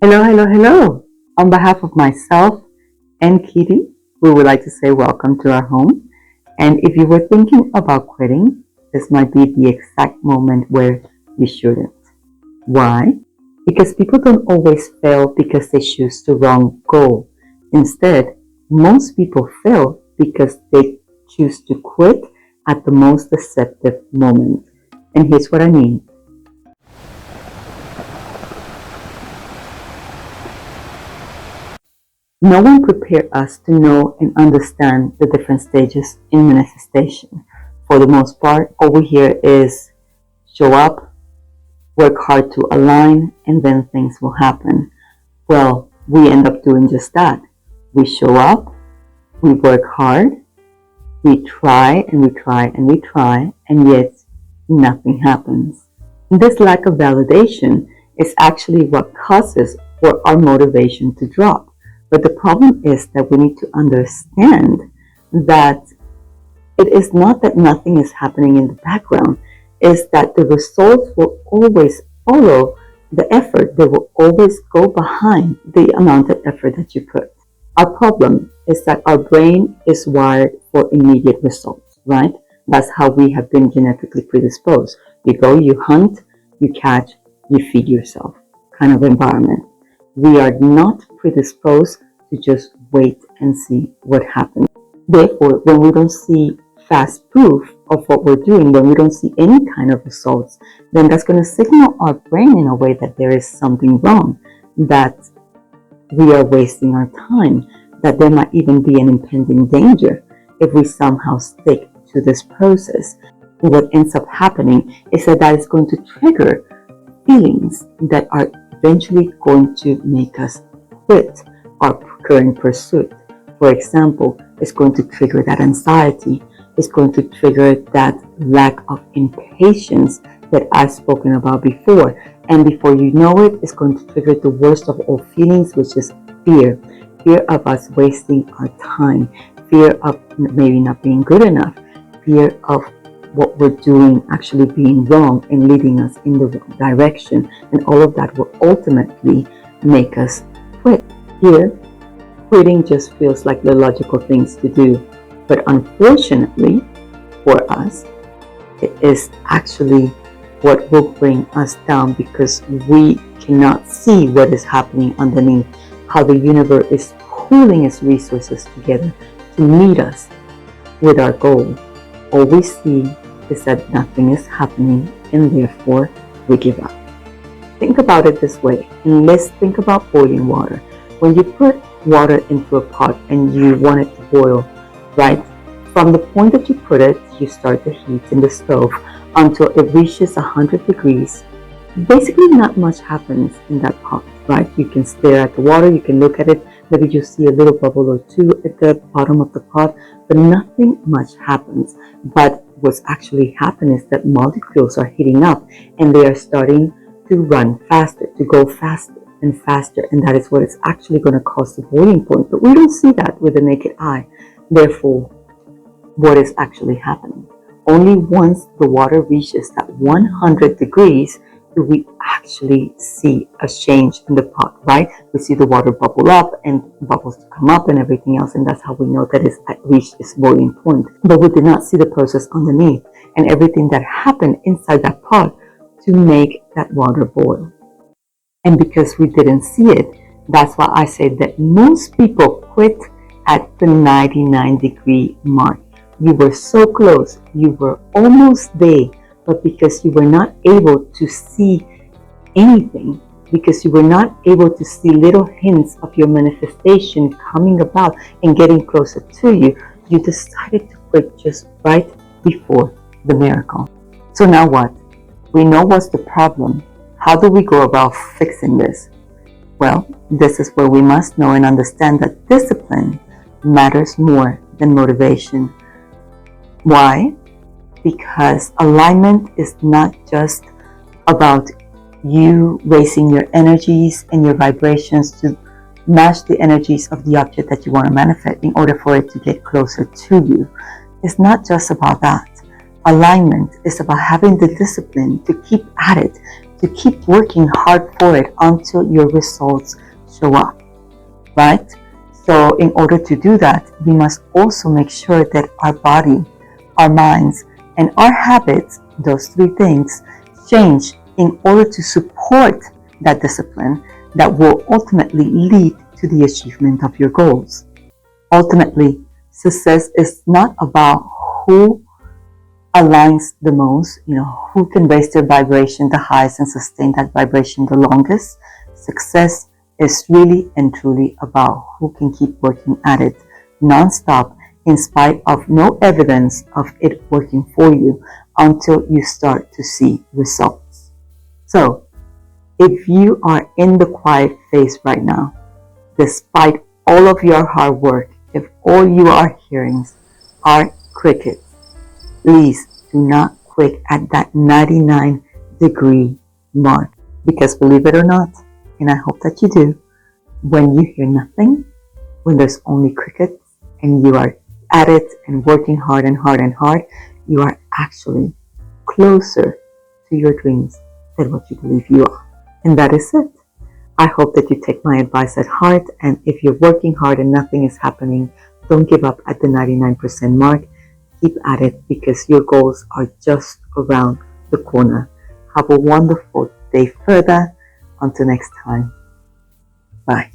Hello, hello, hello. On behalf of myself and Kitty, we would like to say welcome to our home. And if you were thinking about quitting, this might be the exact moment where you shouldn't. Why? Because people don't always fail because they choose the wrong goal. Instead, most people fail because they choose to quit at the most deceptive moment. And here's what I mean. No one prepared us to know and understand the different stages in manifestation. For the most part, all we hear is show up, work hard to align, and then things will happen. Well, we end up doing just that. We show up, we work hard, we try and we try and we try, and yet nothing happens. This lack of validation is actually what causes for our motivation to drop. But the problem is that we need to understand that it is not that nothing is happening in the background, it's that the results will always follow the effort. They will always go behind the amount of effort that you put. Our problem is that our brain is wired for immediate results, right? That's how we have been genetically predisposed. You go, you hunt, you catch, you feed yourself kind of environment. We are not predisposed to just wait and see what happens. Therefore, when we don't see fast proof of what we're doing, when we don't see any kind of results, then that's going to signal our brain in a way that there is something wrong, that we are wasting our time, that there might even be an impending danger if we somehow stick to this process. What ends up happening is that is going to trigger feelings that are eventually going to make us quit our current pursuit. For example, it's going to trigger that anxiety. It's going to trigger that lack of impatience that I've spoken about before. And before you know it, it's going to trigger the worst of all feelings, which is fear. Fear of us wasting our time. Fear of maybe not being good enough. Fear of what we're doing actually being wrong and leading us in the wrong direction. And all of that will ultimately make us quit. Here, quitting just feels like the logical things to do. But unfortunately for us, it is actually what will bring us down because we cannot see what is happening underneath, how the universe is pooling its resources together to meet us with our goal. All we see is that nothing is happening and therefore we give up. Think about it this way, and let's think about boiling water. When you put water into a pot and you want it to boil, right? From the point that you put it, you start the heat in the stove until it reaches 100 degrees. Basically, not much happens in that pot, right? You can stare at the water, you can look at it, maybe you see a little bubble or two at the bottom of the pot, but nothing much happens. But what's actually happening is that molecules are heating up and they are starting to run faster, to go faster and faster, and that is what is actually going to cause the boiling point. But we don't see that with the naked eye. Therefore, what is actually happening? Only once the water reaches that 100 degrees do we actually see a change in the pot, right? We see the water bubble up and bubbles to come up and everything else, and that's how we know that it's reached its boiling point. But we did not see the process underneath and everything that happened inside that pot to make that water boil. And because we didn't see it, that's why I say that most people quit at the 99-degree mark. You were so close, you were almost there, but because you were not able to see anything, because you were not able to see little hints of your manifestation coming about and getting closer to you, you decided to quit just right before the miracle. So now what? We know what's the problem. How do we go about fixing this? Well, this is where we must know and understand that discipline matters more than motivation. Why? Because alignment is not just about you raising your energies and your vibrations to match the energies of the object that you want to manifest in order for it to get closer to you. It's not just about that. Alignment is about having the discipline to keep at it, to keep working hard for it until your results show up, right? So in order to do that, we must also make sure that our body, our minds, and our habits, those three things, change in order to support that discipline that will ultimately lead to the achievement of your goals. Ultimately, success is not about who aligns the most, who can raise their vibration the highest and sustain that vibration the longest. Success is really and truly about who can keep working at it nonstop in spite of no evidence of it working for you until you start to see results. So, if you are in the quiet phase right now, despite all of your hard work, if all you are hearing are crickets, please do not quit at that 99-degree mark. Because believe it or not, and I hope that you do, when you hear nothing, when there's only crickets, and you are at it and working hard and hard and hard, you are actually closer to your dreams than what you believe you are. And that is it. I hope that you take my advice at heart, and if you're working hard and nothing is happening, don't give up at the 99% mark. Keep at it because your goals are just around the corner. Have a wonderful day further. Until next time. Bye.